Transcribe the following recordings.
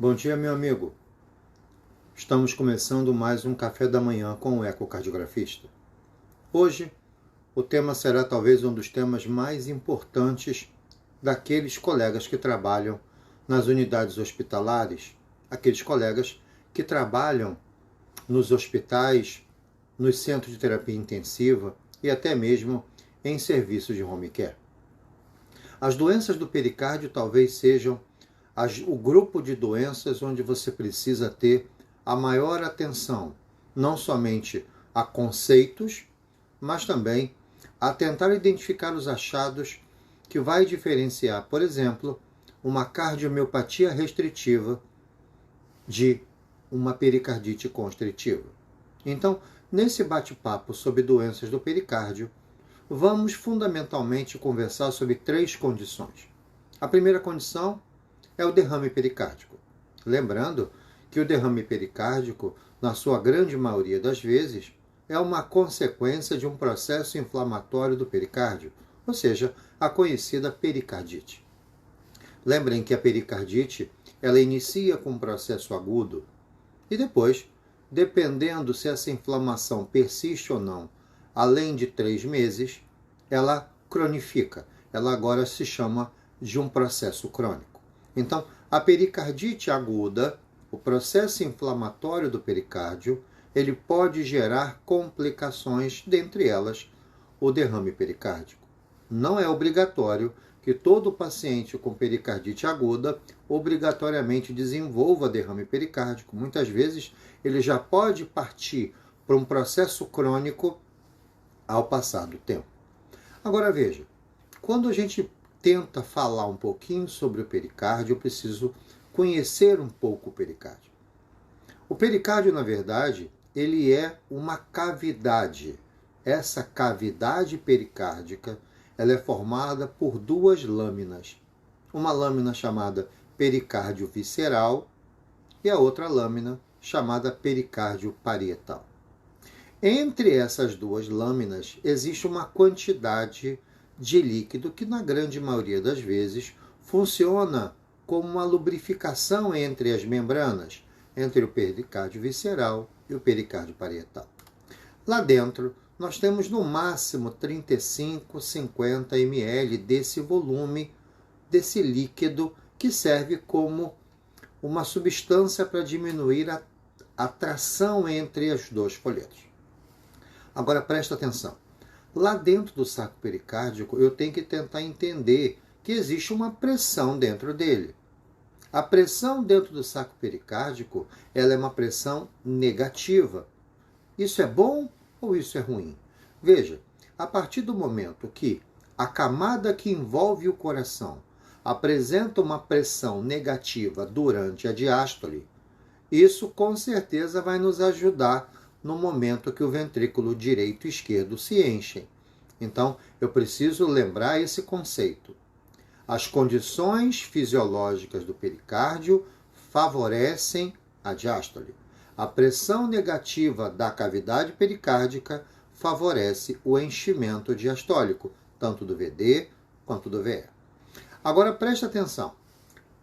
Bom dia, meu amigo. Estamos começando mais um café da manhã com o ecocardiografista. Hoje, o tema será talvez um dos temas mais importantes daqueles colegas que trabalham nas unidades hospitalares, aqueles colegas que trabalham nos hospitais, nos centros de terapia intensiva e até mesmo em serviços de home care. As doenças do pericárdio talvez sejam o grupo de doenças onde você precisa ter a maior atenção, não somente a conceitos, mas também a tentar identificar os achados que vai diferenciar, por exemplo, uma cardiomiopatia restritiva de uma pericardite constritiva. Então, nesse bate-papo sobre doenças do pericárdio, vamos fundamentalmente conversar sobre três condições. A primeira condição é o derrame pericárdico. Lembrando que o derrame pericárdico, na sua grande maioria das vezes, é uma consequência de um processo inflamatório do pericárdio, ou seja, a conhecida pericardite. Lembrem que a pericardite, ela inicia com um processo agudo e depois, dependendo se essa inflamação persiste ou não, além de 3 meses, ela cronifica. Ela agora se chama de um processo crônico. Então, a pericardite aguda, o processo inflamatório do pericárdio, ele pode gerar complicações, dentre elas o derrame pericárdico. Não é obrigatório que todo paciente com pericardite aguda obrigatoriamente desenvolva derrame pericárdico. Muitas vezes ele já pode partir para um processo crônico ao passar do tempo. Agora veja, quando a gente tenta falar um pouquinho sobre o pericárdio, eu preciso conhecer um pouco o pericárdio. O pericárdio, na verdade, ele é uma cavidade. Essa cavidade pericárdica, ela é formada por 2 lâminas. Uma lâmina chamada pericárdio visceral e a outra lâmina chamada pericárdio parietal. Entre essas 2 lâminas existe uma quantidade de líquido que, na grande maioria das vezes, funciona como uma lubrificação entre as membranas, entre o pericárdio visceral e o pericárdio parietal. Lá dentro, nós temos no máximo 35, 50 ml desse volume, desse líquido, que serve como uma substância para diminuir a tração entre os 2 folhetos. Agora presta atenção. Lá dentro do saco pericárdico, eu tenho que tentar entender que existe uma pressão dentro dele. A pressão dentro do saco pericárdico, ela é uma pressão negativa. Isso é bom ou isso é ruim? Veja, a partir do momento que a camada que envolve o coração apresenta uma pressão negativa durante a diástole, isso com certeza vai nos ajudar no momento que o ventrículo direito e esquerdo se enchem. Então, eu preciso lembrar esse conceito. As condições fisiológicas do pericárdio favorecem a diástole. A pressão negativa da cavidade pericárdica favorece o enchimento diastólico, tanto do VD quanto do VE. Agora, preste atenção.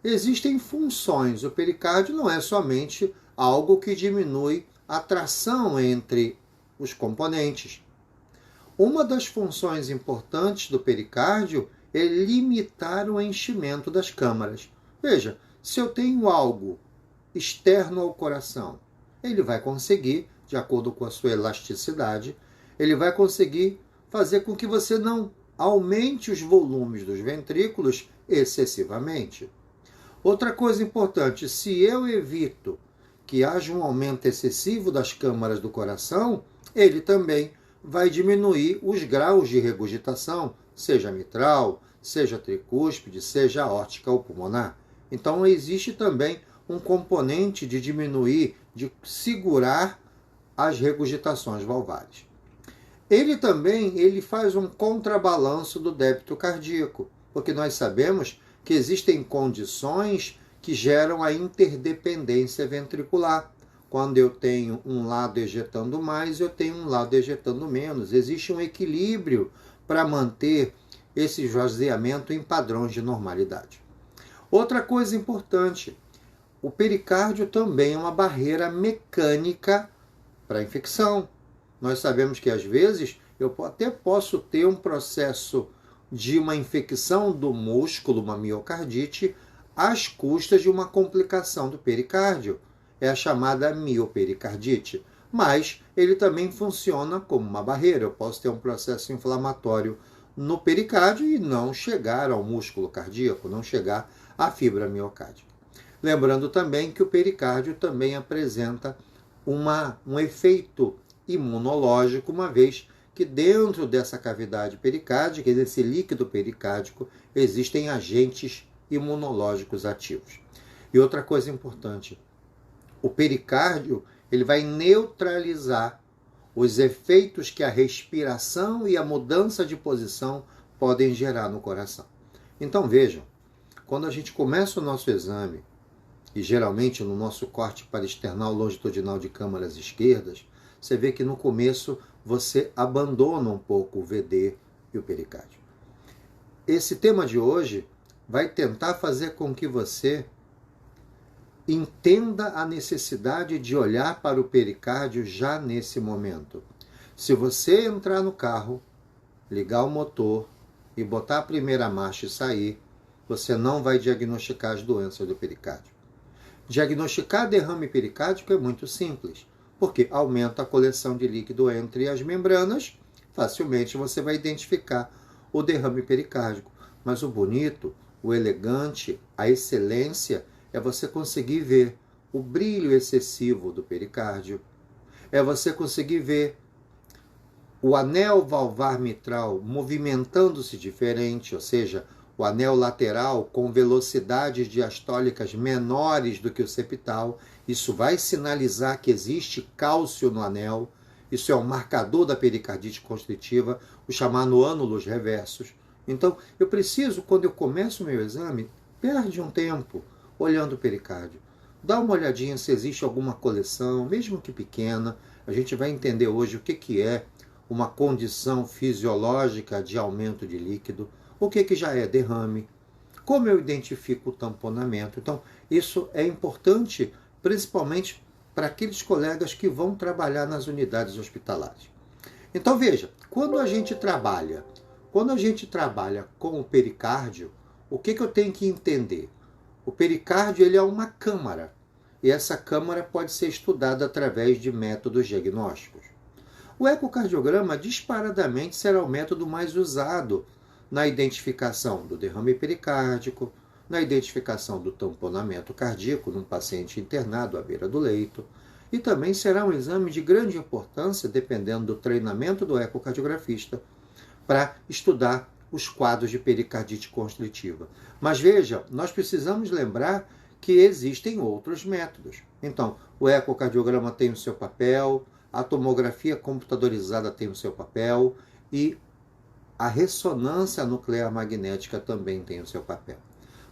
Existem funções. O pericárdio não é somente algo que diminui a tração entre os componentes. Uma das funções importantes do pericárdio é limitar o enchimento das câmaras. Veja, se eu tenho algo externo ao coração, ele vai conseguir, de acordo com a sua elasticidade, ele vai conseguir fazer com que você não aumente os volumes dos ventrículos excessivamente. Outra coisa importante, se eu evito que haja um aumento excessivo das câmaras do coração, ele também vai diminuir os graus de regurgitação, seja mitral, seja tricúspide, seja aórtica ou pulmonar. Então existe também um componente de diminuir, de segurar as regurgitações valvares. Ele faz um contrabalanço do débito cardíaco, porque nós sabemos que existem condições que geram a interdependência ventricular. Quando eu tenho um lado ejetando mais, eu tenho um lado ejetando menos. Existe um equilíbrio para manter esse esvaziamento em padrões de normalidade. Outra coisa importante, o pericárdio também é uma barreira mecânica para a infecção. Nós sabemos que às vezes eu até posso ter um processo de uma infecção do músculo, uma miocardite, às custas de uma complicação do pericárdio. É a chamada miopericardite. Mas ele também funciona como uma barreira. Eu posso ter um processo inflamatório no pericárdio e não chegar ao músculo cardíaco, não chegar à fibra miocárdica. Lembrando também que o pericárdio também apresenta um efeito imunológico, uma vez que dentro dessa cavidade pericárdica, desse líquido pericárdico, existem agentes imunológicos ativos. E outra coisa importante, o pericárdio ele vai neutralizar os efeitos que a respiração e a mudança de posição podem gerar no coração. Então vejam, quando a gente começa o nosso exame, e geralmente no nosso corte parasternal longitudinal de câmaras esquerdas, você vê que no começo você abandona um pouco o VD e o pericárdio. Esse tema de hoje vai tentar fazer com que você entenda a necessidade de olhar para o pericárdio já nesse momento. Se você entrar no carro, ligar o motor e botar a primeira marcha e sair, você não vai diagnosticar as doenças do pericárdio. Diagnosticar derrame pericárdico é muito simples, porque aumenta a coleção de líquido entre as membranas, facilmente você vai identificar o derrame pericárdico. Mas o bonito, o elegante, a excelência é você conseguir ver o brilho excessivo do pericárdio, é você conseguir ver o anel valvar mitral movimentando-se diferente, ou seja, o anel lateral com velocidades diastólicas menores do que o septal. Isso vai sinalizar que existe cálcio no anel. Isso é um marcador da pericardite constritiva, o chamado ânulus reversus. Então, eu preciso, quando eu começo o meu exame, perde um tempo olhando o pericárdio. Dá uma olhadinha se existe alguma coleção, mesmo que pequena. A gente vai entender hoje o que é uma condição fisiológica de aumento de líquido, o que já é derrame, como eu identifico o tamponamento. Então, isso é importante, principalmente para aqueles colegas que vão trabalhar nas unidades hospitalares. Então, veja, quando a gente trabalha com o pericárdio, o que eu tenho que entender? O pericárdio ele é uma câmara, e essa câmara pode ser estudada através de métodos diagnósticos. O ecocardiograma disparadamente será o método mais usado na identificação do derrame pericárdico, na identificação do tamponamento cardíaco num paciente internado à beira do leito, e também será um exame de grande importância, dependendo do treinamento do ecocardiografista, para estudar os quadros de pericardite constritiva. Mas veja, nós precisamos lembrar que existem outros métodos. Então, o ecocardiograma tem o seu papel, a tomografia computadorizada tem o seu papel e a ressonância nuclear magnética também tem o seu papel.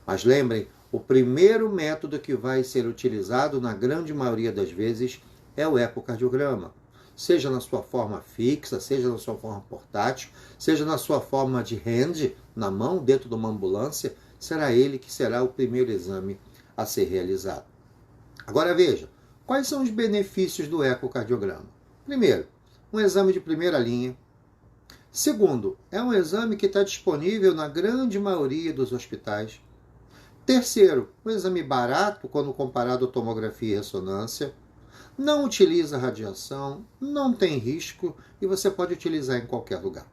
Mas lembrem, o primeiro método que vai ser utilizado na grande maioria das vezes é o ecocardiograma. Seja na sua forma fixa, seja na sua forma portátil, seja na sua forma de hand, na mão, dentro de uma ambulância, será ele que será o primeiro exame a ser realizado. Agora veja, quais são os benefícios do ecocardiograma? Primeiro, um exame de primeira linha. Segundo, é um exame que está disponível na grande maioria dos hospitais. Terceiro, um exame barato quando comparado à tomografia e ressonância. Não utiliza radiação, não tem risco e você pode utilizar em qualquer lugar.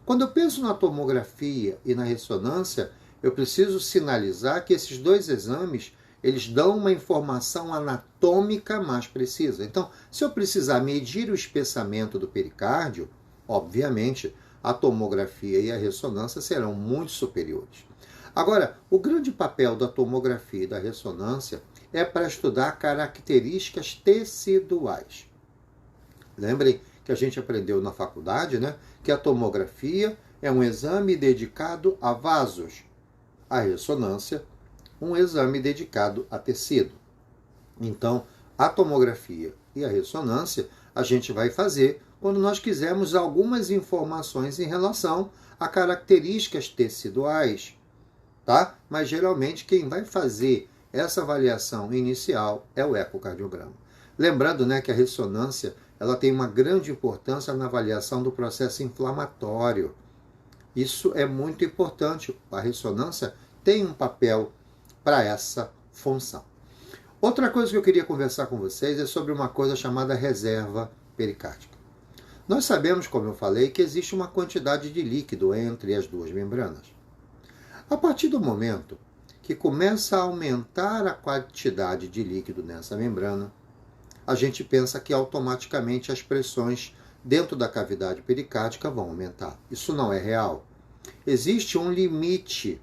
Quando eu penso na tomografia e na ressonância, eu preciso sinalizar que esses dois exames eles dão uma informação anatômica mais precisa. Então, se eu precisar medir o espessamento do pericárdio, obviamente, a tomografia e a ressonância serão muito superiores. Agora, o grande papel da tomografia e da ressonância é para estudar características teciduais. Lembrem que a gente aprendeu na faculdade, né, que a tomografia é um exame dedicado a vasos, a ressonância, um exame dedicado a tecido. Então, a tomografia e a ressonância a gente vai fazer quando nós quisermos algumas informações em relação a características teciduais, tá? Mas geralmente quem vai fazer essa avaliação inicial é o ecocardiograma. Lembrando, né, que a ressonância ela tem uma grande importância na avaliação do processo inflamatório. Isso é muito importante. A ressonância tem um papel para essa função. Outra coisa que eu queria conversar com vocês é sobre uma coisa chamada reserva pericárdica. Nós sabemos, como eu falei, que existe uma quantidade de líquido entre as duas membranas. A partir do momento que começa a aumentar a quantidade de líquido nessa membrana, a gente pensa que automaticamente as pressões dentro da cavidade pericárdica vão aumentar. Isso não é real. Existe um limite,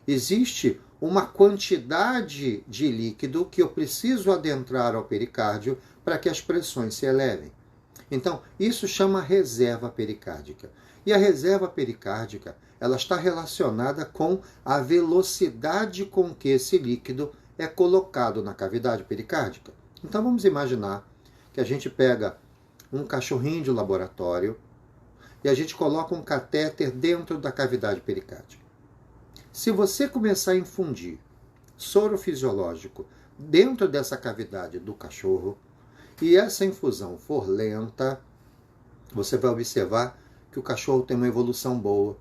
existe uma quantidade de líquido que eu preciso adentrar ao pericárdio para que as pressões se elevem. Então, isso chama reserva pericárdica. E a reserva pericárdica, ela está relacionada com a velocidade com que esse líquido é colocado na cavidade pericárdica. Então, vamos imaginar que a gente pega um cachorrinho de laboratório e a gente coloca um catéter dentro da cavidade pericárdica. Se você começar a infundir soro fisiológico dentro dessa cavidade do cachorro e essa infusão for lenta, você vai observar que o cachorro tem uma evolução boa.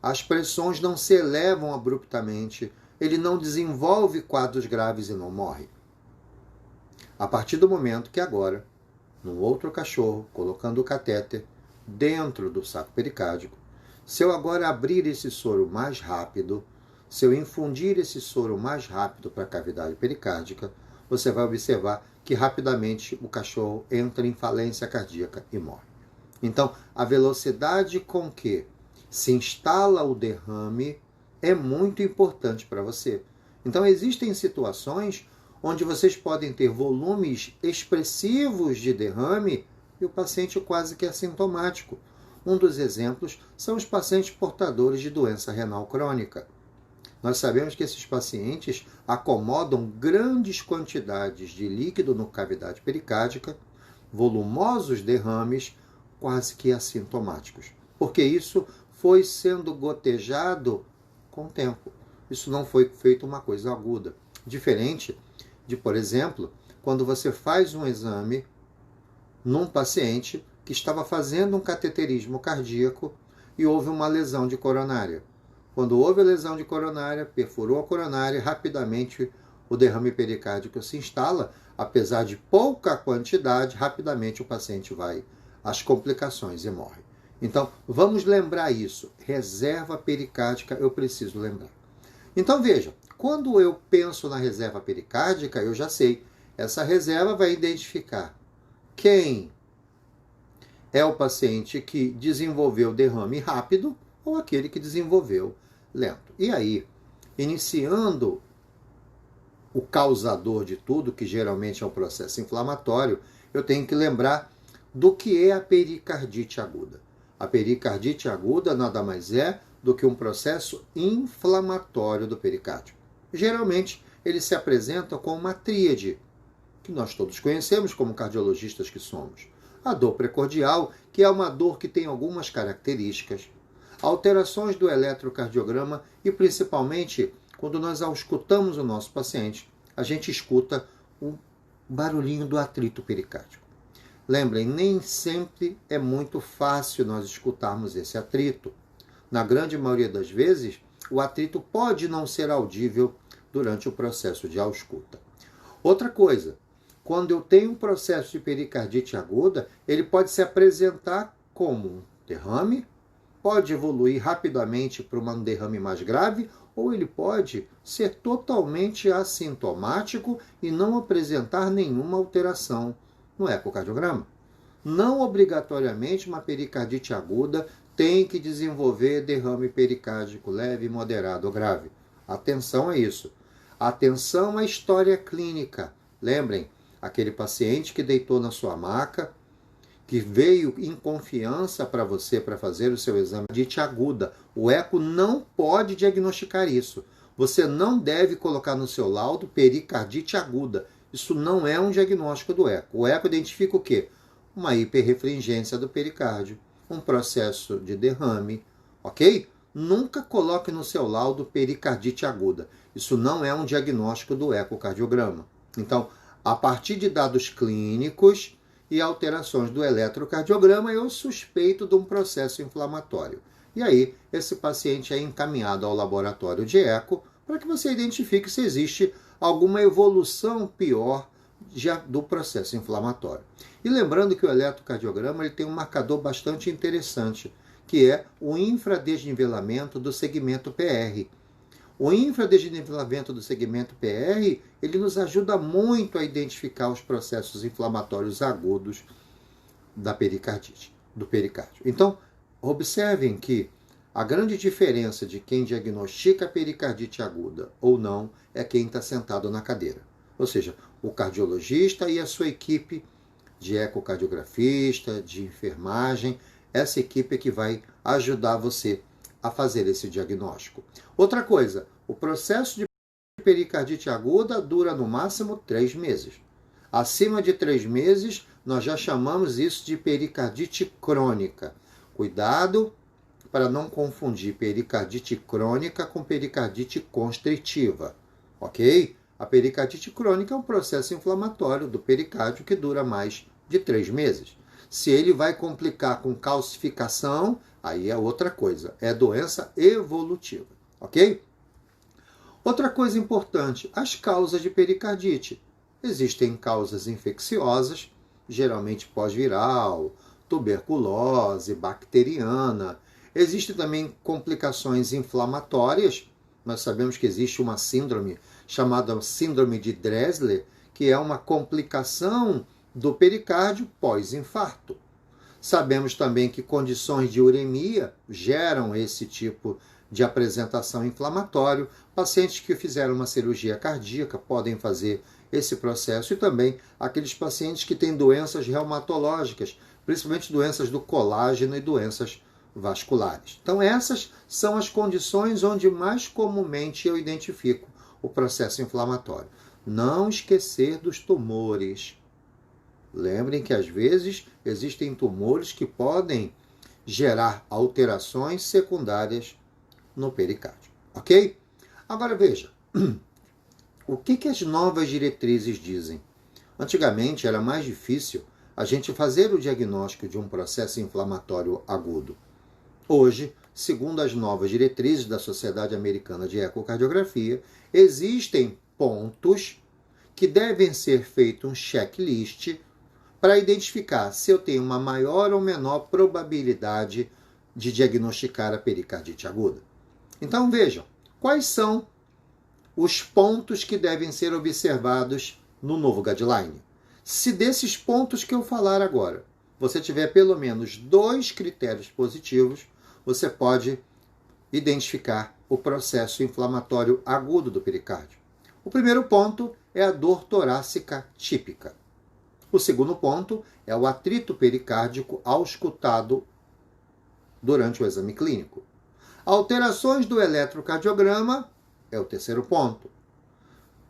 As pressões não se elevam abruptamente, ele não desenvolve quadros graves e não morre. A partir do momento que agora, num outro cachorro, colocando o catéter dentro do saco pericárdico, se eu agora abrir esse soro mais rápido, se eu infundir esse soro mais rápido para a cavidade pericárdica, você vai observar que rapidamente o cachorro entra em falência cardíaca e morre. Então, a velocidade com que se instala o derrame é muito importante para você. Então, existem situações onde vocês podem ter volumes expressivos de derrame e o paciente quase que assintomático. Um dos exemplos são os pacientes portadores de doença renal crônica. Nós sabemos que esses pacientes acomodam grandes quantidades de líquido na cavidade pericárdica, volumosos derrames, quase que assintomáticos. Porque isso foi sendo gotejado com o tempo. Isso não foi feito uma coisa aguda. Diferente de, por exemplo, quando você faz um exame num paciente que estava fazendo um cateterismo cardíaco e houve uma lesão de coronária. Quando houve a lesão de coronária, perfurou a coronária, rapidamente o derrame pericárdico se instala, apesar de pouca quantidade, rapidamente o paciente vai às complicações e morre. Então, vamos lembrar isso. Reserva pericárdica, eu preciso lembrar. Então, veja, quando eu penso na reserva pericárdica, eu já sei. Essa reserva vai identificar quem é o paciente que desenvolveu derrame rápido ou aquele que desenvolveu lento. E aí, iniciando o causador de tudo, que geralmente é o processo inflamatório, eu tenho que lembrar do que é a pericardite aguda. A pericardite aguda nada mais é do que um processo inflamatório do pericárdio. Geralmente, ele se apresenta com uma tríade, que nós todos conhecemos como cardiologistas que somos. A dor precordial, que é uma dor que tem algumas características, alterações do eletrocardiograma e, principalmente, quando nós auscultamos o nosso paciente, a gente escuta o barulhinho do atrito pericárdico. Lembrem, nem sempre é muito fácil nós escutarmos esse atrito. Na grande maioria das vezes, o atrito pode não ser audível durante o processo de ausculta. Outra coisa, quando eu tenho um processo de pericardite aguda, ele pode se apresentar como um derrame, pode evoluir rapidamente para um derrame mais grave, ou ele pode ser totalmente assintomático e não apresentar nenhuma alteração no ecocardiograma. Não obrigatoriamente uma pericardite aguda tem que desenvolver derrame pericárdico leve, moderado ou grave. Atenção a isso. Atenção à história clínica. Lembrem, aquele paciente que deitou na sua maca, que veio em confiança para você para fazer o seu exame de pericardite aguda. O eco não pode diagnosticar isso. Você não deve colocar no seu laudo pericardite aguda. Isso não é um diagnóstico do eco. O eco identifica o quê? Uma hiperrefringência do pericárdio, um processo de derrame, ok? nunca coloque no seu laudo pericardite aguda. Isso não é um diagnóstico do ecocardiograma. Então, a partir de dados clínicos e alterações do eletrocardiograma, eu suspeito de um processo inflamatório. E aí, esse paciente é encaminhado ao laboratório de eco para que você identifique se existe alguma evolução pior do processo inflamatório. E lembrando que o eletrocardiograma ele tem um marcador bastante interessante, que é o infradesnivelamento do segmento PR. O infradesnivelamento do segmento PR, ele nos ajuda muito a identificar os processos inflamatórios agudos da pericardite, do pericárdio. Então, observem que a grande diferença de quem diagnostica pericardite aguda ou não é quem está sentado na cadeira. Ou seja, o cardiologista e a sua equipe de ecocardiografista, de enfermagem, essa equipe é que vai ajudar você a fazer esse diagnóstico. Outra coisa, o processo de pericardite aguda dura no máximo 3 meses. Acima de 3 meses, nós já chamamos isso de pericardite crônica. Cuidado para não confundir pericardite crônica com pericardite constritiva, ok? A pericardite crônica é um processo inflamatório do pericárdio que dura mais de 3 meses. Se ele vai complicar com calcificação, aí é outra coisa, é doença evolutiva, ok? Outra coisa importante, as causas de pericardite. Existem causas infecciosas, geralmente pós-viral, tuberculose, bacteriana. Existem também complicações inflamatórias. Nós sabemos que existe uma síndrome chamada síndrome de Dressler, que é uma complicação do pericárdio pós-infarto. Sabemos também que condições de uremia geram esse tipo de apresentação inflamatória. Pacientes que fizeram uma cirurgia cardíaca podem fazer esse processo e também aqueles pacientes que têm doenças reumatológicas, principalmente doenças do colágeno e doenças vasculares. Então essas são as condições onde mais comumente eu identifico o processo inflamatório. Não esquecer dos tumores. Lembrem que às vezes existem tumores que podem gerar alterações secundárias no pericárdio, ok? Agora veja, o que as novas diretrizes dizem? Antigamente era mais difícil a gente fazer o diagnóstico de um processo inflamatório agudo. Hoje, segundo as novas diretrizes da Sociedade Americana de Ecocardiografia, existem pontos que devem ser feito um checklist para identificar se eu tenho uma maior ou menor probabilidade de diagnosticar a pericardite aguda. Então vejam, quais são os pontos que devem ser observados no novo guideline? Se desses pontos que eu falar agora, você tiver pelo menos 2 critérios positivos, você pode identificar o processo inflamatório agudo do pericárdio. O primeiro ponto é a dor torácica típica. O segundo ponto é o atrito pericárdico auscultado durante o exame clínico. Alterações do eletrocardiograma é o terceiro ponto.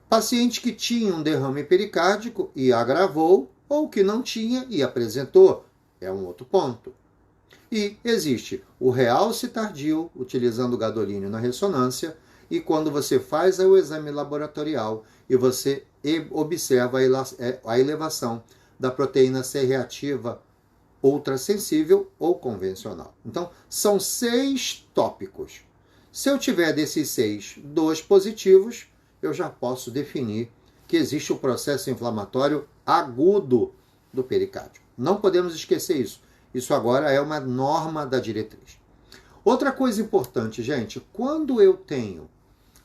Paciente que tinha um derrame pericárdico e agravou, ou que não tinha e apresentou, é um outro ponto. E existe o realce tardio, utilizando o gadolínio na ressonância, e quando você faz o exame laboratorial e você observa a elevação da proteína C reativa ultrassensível ou convencional. Então, são 6 tópicos. Se eu tiver desses 6, 2 positivos, eu já posso definir que existe o processo inflamatório agudo do pericárdio. Não podemos esquecer isso. Isso agora é uma norma da diretriz. Outra coisa importante, gente, quando eu tenho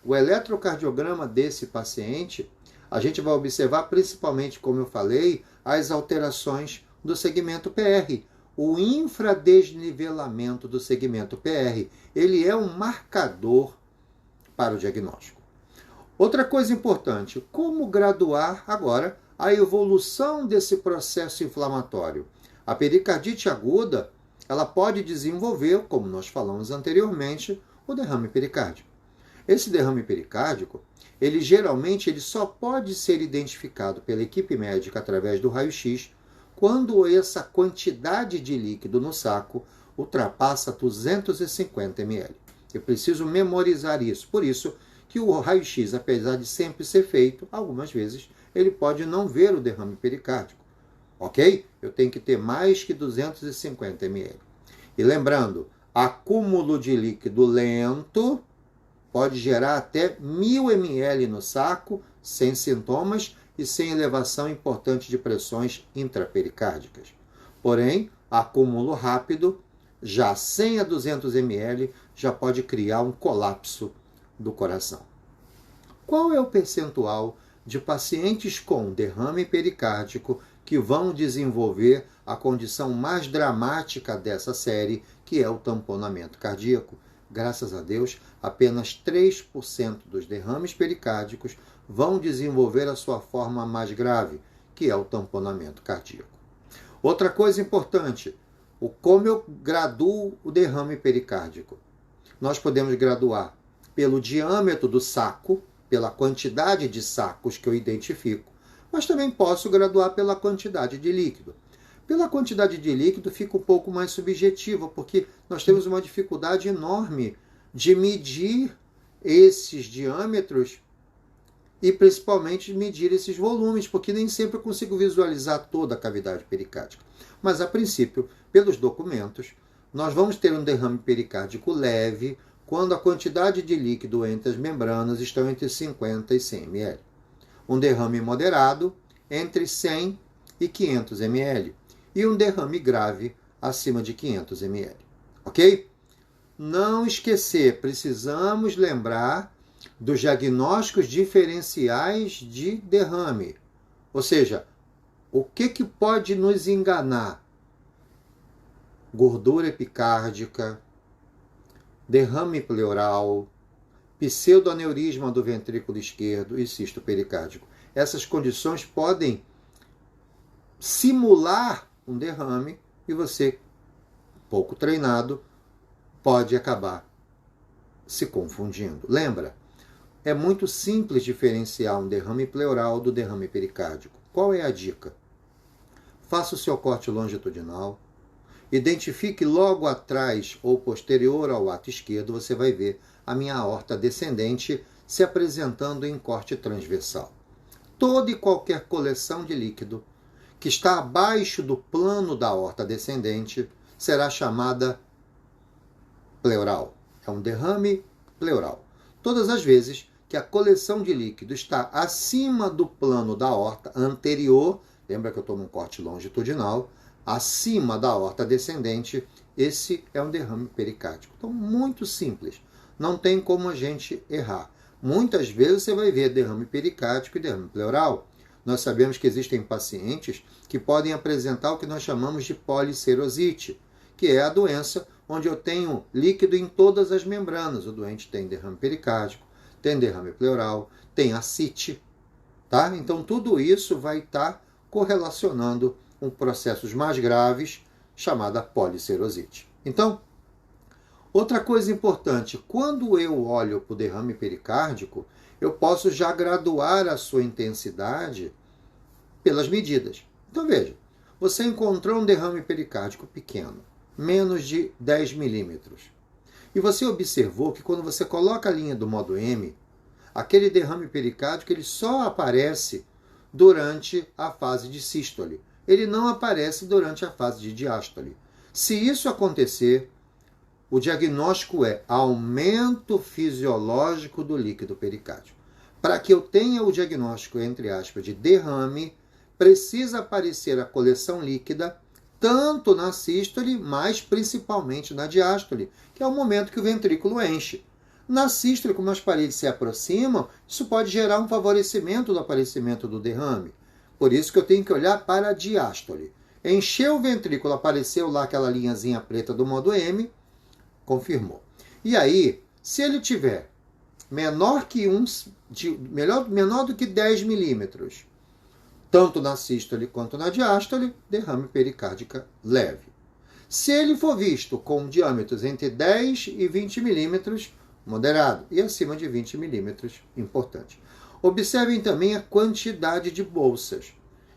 o eletrocardiograma desse paciente, a gente vai observar principalmente, como eu falei, as alterações do segmento PR. O infradesnivelamento do segmento PR, ele é um marcador para o diagnóstico. Outra coisa importante, como graduar agora a evolução desse processo inflamatório? A pericardite aguda, ela pode desenvolver, como nós falamos anteriormente, o derrame pericárdico. Esse derrame pericárdico, ele geralmente só pode ser identificado pela equipe médica através do raio-x quando essa quantidade de líquido no saco ultrapassa 250 ml. Eu preciso memorizar isso. Por isso que o raio-x, apesar de sempre ser feito, algumas vezes ele pode não ver o derrame pericárdico. Ok? Eu tenho que ter mais que 250 ml. E lembrando, acúmulo de líquido lento pode gerar até 1000 ml no saco, sem sintomas e sem elevação importante de pressões intrapericárdicas. Porém, acúmulo rápido, já 100 a 200 ml, já pode criar um colapso do coração. Qual é o percentual de pacientes com derrame pericárdico que vão desenvolver a condição mais dramática dessa série, que é o tamponamento cardíaco? Graças a Deus, apenas 3% dos derrames pericárdicos vão desenvolver a sua forma mais grave, que é o tamponamento cardíaco. Outra coisa importante, como eu graduo o derrame pericárdico? Nós podemos graduar pelo diâmetro do saco, pela quantidade de sacos que eu identifico, mas também posso graduar pela quantidade de líquido. Pela quantidade de líquido fica um pouco mais subjetivo, porque nós temos uma dificuldade enorme de medir esses diâmetros e principalmente medir esses volumes, porque nem sempre eu consigo visualizar toda a cavidade pericárdica. Mas a princípio, pelos documentos, nós vamos ter um derrame pericárdico leve quando a quantidade de líquido entre as membranas estão entre 50 e 100 ml. Um derrame moderado entre 100 e 500 ml. E um derrame grave acima de 500 ml. Ok? Não esquecer, precisamos lembrar dos diagnósticos diferenciais de derrame. Ou seja, o que pode nos enganar? Gordura epicárdica, derrame pleural, pseudoaneurisma do ventrículo esquerdo e cisto pericárdico. Essas condições podem simular um derrame e você, pouco treinado, pode acabar se confundindo. Lembra? É muito simples diferenciar um derrame pleural do derrame pericárdico. Qual é a dica? Faça o seu corte longitudinal, identifique logo atrás ou posterior ao ato esquerdo, você vai ver a minha aorta descendente se apresentando em corte transversal. Toda e qualquer coleção de líquido que está abaixo do plano da aorta descendente será chamada pleural. É um derrame pleural. Todas as vezes que a coleção de líquido está acima do plano da aorta anterior, lembra que eu estou num corte longitudinal, acima da aorta descendente, esse é um derrame pericárdico. Então, muito simples. Não tem como a gente errar. Muitas vezes você vai ver derrame pericárdico e derrame pleural. Nós sabemos que existem pacientes que podem apresentar o que nós chamamos de policerosite, que é a doença onde eu tenho líquido em todas as membranas. O doente tem derrame pericárdico, tem derrame pleural, tem ascite. Tá? Então, tudo isso vai estar correlacionando com processos mais graves, chamada policerosite. Então, outra coisa importante, quando eu olho para o derrame pericárdico, eu posso já graduar a sua intensidade pelas medidas. Então veja, você encontrou um derrame pericárdico pequeno, menos de 10 milímetros. E você observou que quando você coloca a linha do modo M, aquele derrame pericárdico ele só aparece durante a fase de sístole. Ele não aparece durante a fase de diástole. Se isso acontecer, o diagnóstico é aumento fisiológico do líquido pericárdico. Para que eu tenha o diagnóstico, entre aspas, de derrame, precisa aparecer a coleção líquida, tanto na sístole, mas principalmente na diástole, que é o momento que o ventrículo enche. Na sístole, como as paredes se aproximam, isso pode gerar um favorecimento do aparecimento do derrame. Por isso que eu tenho que olhar para a diástole. Encheu o ventrículo, apareceu lá aquela linhazinha preta do modo M, confirmou. E aí, se ele tiver menor do que 10 milímetros, tanto na sístole quanto na diástole, derrame pericárdica leve. Se ele for visto com diâmetros entre 10 e 20 milímetros, moderado, e acima de 20 milímetros, importante. Observem também a quantidade de bolsas.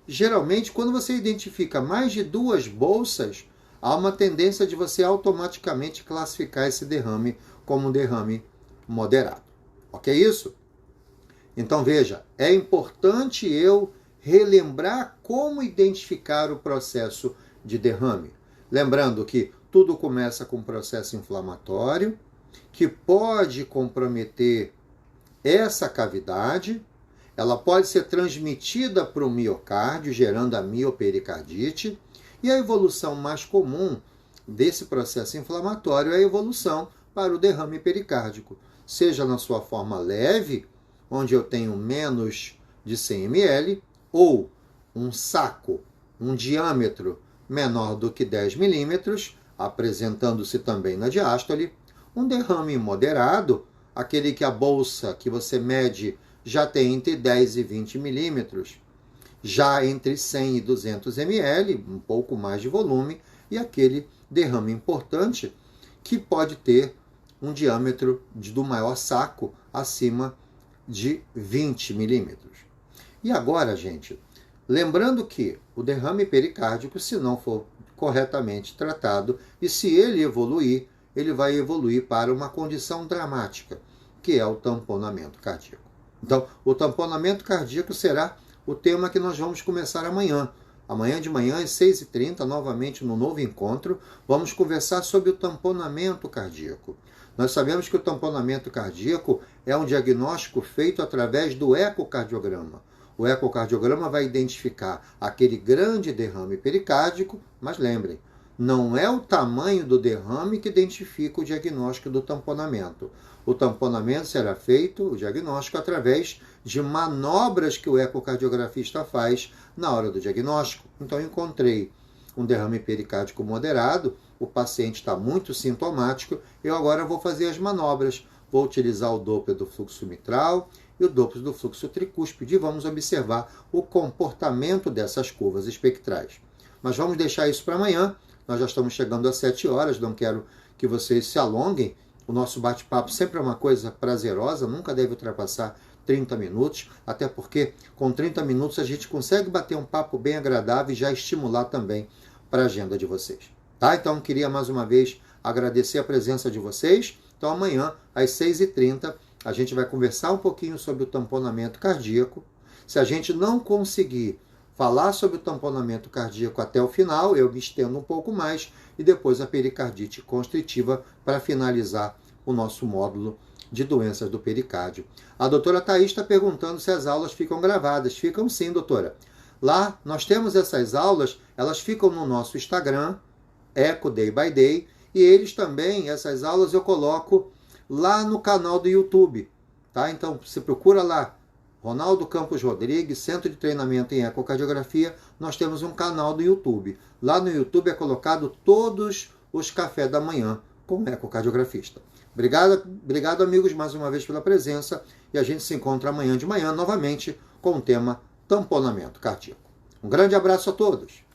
Geralmente, quando você identifica mais de 2 bolsas, há uma tendência de você automaticamente classificar esse derrame como um derrame moderado. Ok isso? Então veja, é importante eu relembrar como identificar o processo de derrame. Lembrando que tudo começa com um processo inflamatório, que pode comprometer essa cavidade, ela pode ser transmitida para o miocárdio, gerando a miopericardite, e a evolução mais comum desse processo inflamatório é a evolução para o derrame pericárdico, seja na sua forma leve, onde eu tenho menos de 100 ml, ou um saco, um diâmetro menor do que 10 milímetros, apresentando-se também na diástole, um derrame moderado, aquele que a bolsa que você mede já tem entre 10 e 20 milímetros, já entre 100 e 200 ml, um pouco mais de volume, e aquele derrame importante que pode ter um diâmetro do maior saco acima de 20 milímetros. E agora, gente, lembrando que o derrame pericárdico, se não for corretamente tratado, e se ele evoluir, ele vai evoluir para uma condição dramática, que é o tamponamento cardíaco. Então, o tamponamento cardíaco será o tema que nós vamos começar amanhã. Amanhã de manhã, às 6h30, novamente no novo encontro, vamos conversar sobre o tamponamento cardíaco. Nós sabemos que o tamponamento cardíaco é um diagnóstico feito através do ecocardiograma. O ecocardiograma vai identificar aquele grande derrame pericárdico, mas lembrem, não é o tamanho do derrame que identifica o diagnóstico do tamponamento. O tamponamento será feito, o diagnóstico, através de manobras que o ecocardiografista faz na hora do diagnóstico. Então, eu encontrei um derrame pericárdico moderado, o paciente está muito sintomático, eu agora vou fazer as manobras. Vou utilizar o Doppler do fluxo mitral e o Doppler do fluxo tricúspide e vamos observar o comportamento dessas curvas espectrais. Mas vamos deixar isso para amanhã. Nós já estamos chegando às 7 horas, não quero que vocês se alonguem. O nosso bate-papo sempre é uma coisa prazerosa, nunca deve ultrapassar 30 minutos, até porque com 30 minutos a gente consegue bater um papo bem agradável e já estimular também para a agenda de vocês. Tá? Então, queria mais uma vez agradecer a presença de vocês. Então, amanhã, às 6h30, a gente vai conversar um pouquinho sobre o tamponamento cardíaco. Se a gente não conseguir falar sobre o tamponamento cardíaco até o final, eu me estendo um pouco mais, e depois a pericardite constritiva para finalizar o nosso módulo de doenças do pericárdio. A doutora Thaís está perguntando se as aulas ficam gravadas. Ficam sim, doutora. Lá nós temos essas aulas, elas ficam no nosso Instagram, Eco Day by Day, e eles também, essas aulas eu coloco lá no canal do YouTube. Tá? Então, você procura lá, Ronaldo Campos Rodrigues, Centro de Treinamento em Ecocardiografia, nós temos um canal do YouTube. Lá no YouTube é colocado todos os cafés da manhã com o ecocardiografista. Obrigado, amigos, mais uma vez pela presença, e a gente se encontra amanhã de manhã novamente com o tema tamponamento cardíaco. Um grande abraço a todos!